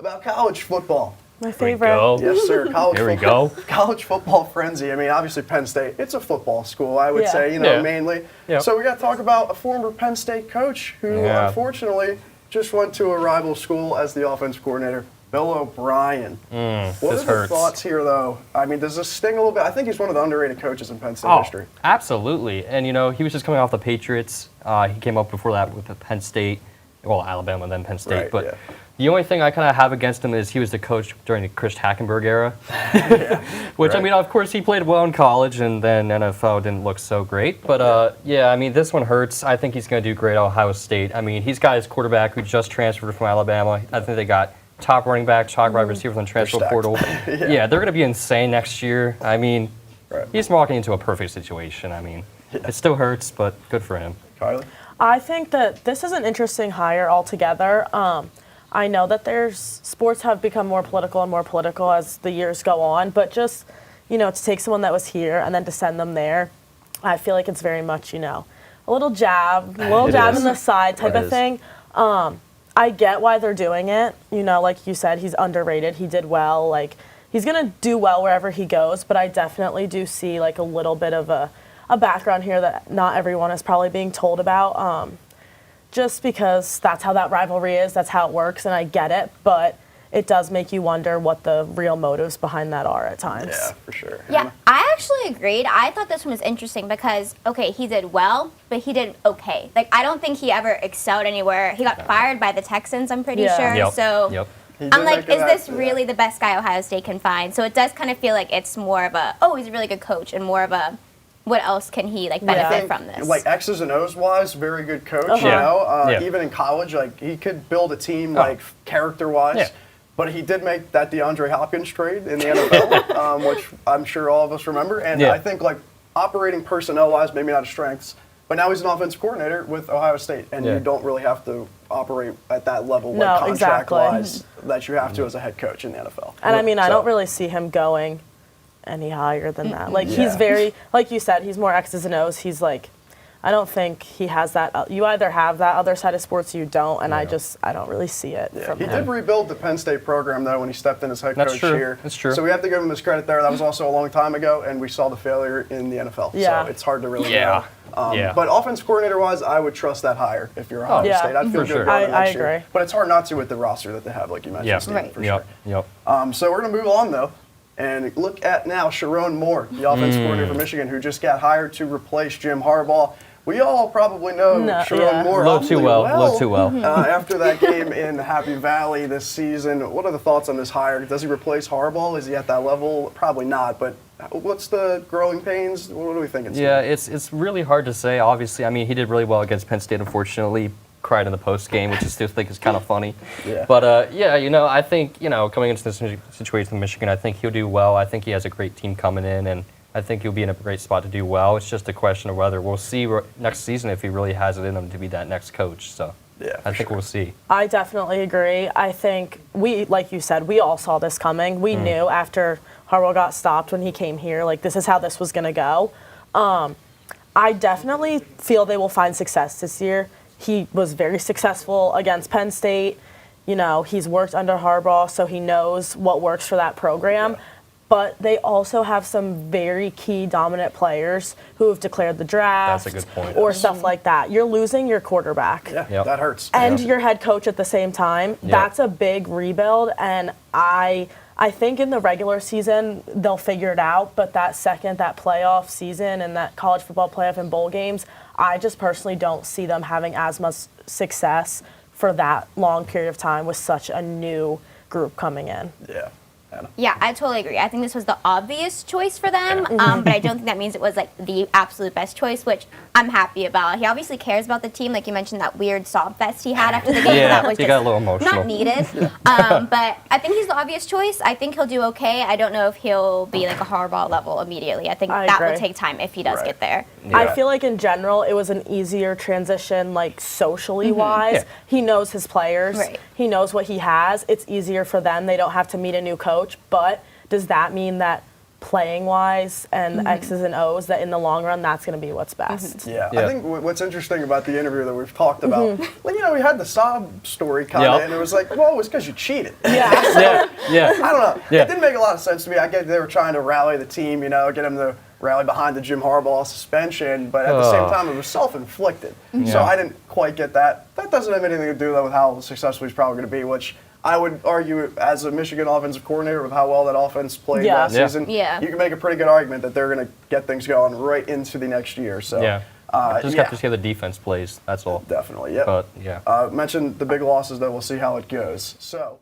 about college football. My favorite. Yes, sir. Here we go. College football frenzy. I mean, obviously Penn State, it's a football school, I would say, mainly. Yep. So we got to talk about a former Penn State coach who, unfortunately, just went to a rival school as the offensive coordinator, Bill O'Brien. What are the thoughts here, though? I mean, does this sting a little bit? I think he's one of the underrated coaches in Penn State history. Absolutely. And, he was just coming off the Patriots. He came up before that with Penn State. Well, Alabama, then Penn State. But the only thing I kind of have against him is he was the coach during the Chris Hackenberg era. Which, I mean, of course, he played well in college, and then NFL didn't look so great. But, I mean, this one hurts. I think he's going to do great at Ohio State. I mean, he's got his quarterback who just transferred from Alabama. I think they got top running back, top wide receiver from the transfer portal. They're going to be insane next year. I mean, he's walking into a perfect situation. I mean, it still hurts, but good for him. Kylee? I think that this is an interesting hire altogether. I know that sports have become more political as the years go on, but just, to take someone that was here and then to send them there, I feel like it's very much, a little jab in the side type of thing. I get why they're doing it. Like you said, he's underrated. He did well. Like, he's going to do well wherever he goes, but I definitely do see, like, a little bit of a background here that not everyone is probably being told about. Just because that's how that rivalry is, that's how it works, and I get it, but it does make you wonder what the real motives behind that are at times. Yeah, for sure. Yeah, I actually agreed. I thought this one was interesting because, okay, he did well, but he did okay. Like, I don't think he ever excelled anywhere. He got fired by the Texans, I'm pretty sure. So I'm like, is this really the best guy Ohio State can find? So it does kind of feel like it's more of a, he's a really good coach, and more of a, what else can he benefit from this? Like X's and O's wise, very good coach. Even in college, like he could build a team character wise. But he did make that DeAndre Hopkins trade in the NFL, which I'm sure all of us remember. And I think like operating personnel wise, maybe not his strengths, but now he's an offensive coordinator with Ohio State, and you don't really have to operate at that level, contract wise, that you have to as a head coach in the NFL. And I mean, I don't really see him going any higher than that. Like, he's very, like you said, he's more X's and O's. He's like, I don't think he has that. You either have that other side of sports or you don't, and I don't really see it from him. He did rebuild the Penn State program, though, when he stepped in as head coach here. That's true. So we have to give him his credit there. That was also a long time ago, and we saw the failure in the NFL. So it's hard to really know. But offensive coordinator-wise, I would trust that hire if you're Ohio State. I'd feel good about it next year. But it's hard not to with the roster that they have, like you mentioned, Steve, for sure. So we're going to move on, though. And look at now Sharon Moore, the offensive coordinator for Michigan, who just got hired to replace Jim Harbaugh. We all probably know Sharon Moore a little too well. After that game in Happy Valley this season. What are the thoughts on this hire? Does he replace Harbaugh? Is he at that level? Probably not, but what's the growing pains? What are we thinking, Steve? Yeah, it's really hard to say. Obviously, I mean, he did really well against Penn State, unfortunately. Cried in the post game, which I still think is kind of funny. But I think coming into this situation in Michigan, I think he'll do well. I think he has a great team coming in, and I think he'll be in a great spot to do well. It's just a question of whether we'll see next season if he really has it in him to be that next coach. So I think we'll see. I definitely agree. I think like you said, we all saw this coming. We knew after Harbaugh got stopped when he came here, like, this is how this was going to go. I definitely feel they will find success this year. He was very successful against Penn State. He's worked under Harbaugh, so he knows what works for that program. But they also have some very key dominant players who have declared the draft. That's a good point. Or stuff like that. You're losing your quarterback. That hurts. And your head coach at the same time. That's a big rebuild, and I think in the regular season they'll figure it out, but that playoff season and that college football playoff and bowl games, I just personally don't see them having as much success for that long period of time with such a new group coming in. Yeah, I totally agree. I think this was the obvious choice for them, but I don't think that means it was like the absolute best choice, which I'm happy about. He obviously cares about the team, like you mentioned that weird sob fest he had after the game. That was he got a little emotional. Not needed. But I think he's the obvious choice. I think he'll do okay. I don't know if he'll be like a Harbaugh level immediately. I think that will take time if he does get there. I feel like in general it was an easier transition, like socially wise. He knows his players. He knows what he has. It's easier for them. They don't have to meet a new coach. But does that mean that playing wise and the X's and O's, that in the long run, that's going to be what's best. Yeah. I think what's interesting about the interview that we've talked about, well, we had the sob story kind of, and it was like, well, it was because you cheated. Yeah. I don't know. It didn't make a lot of sense to me. I get they were trying to rally the team, get them to rally behind the Jim Harbaugh suspension, but at the same time, it was self-inflicted. So I didn't quite get that. That doesn't have anything to do with how successful he's probably going to be, which I would argue, as a Michigan offensive coordinator, with how well that offense played last season, you can make a pretty good argument that they're going to get things going right into the next year. So, just have to see how the defense plays. That's all. Definitely, yeah. But mentioned the big losses, though. We'll see how it goes. So.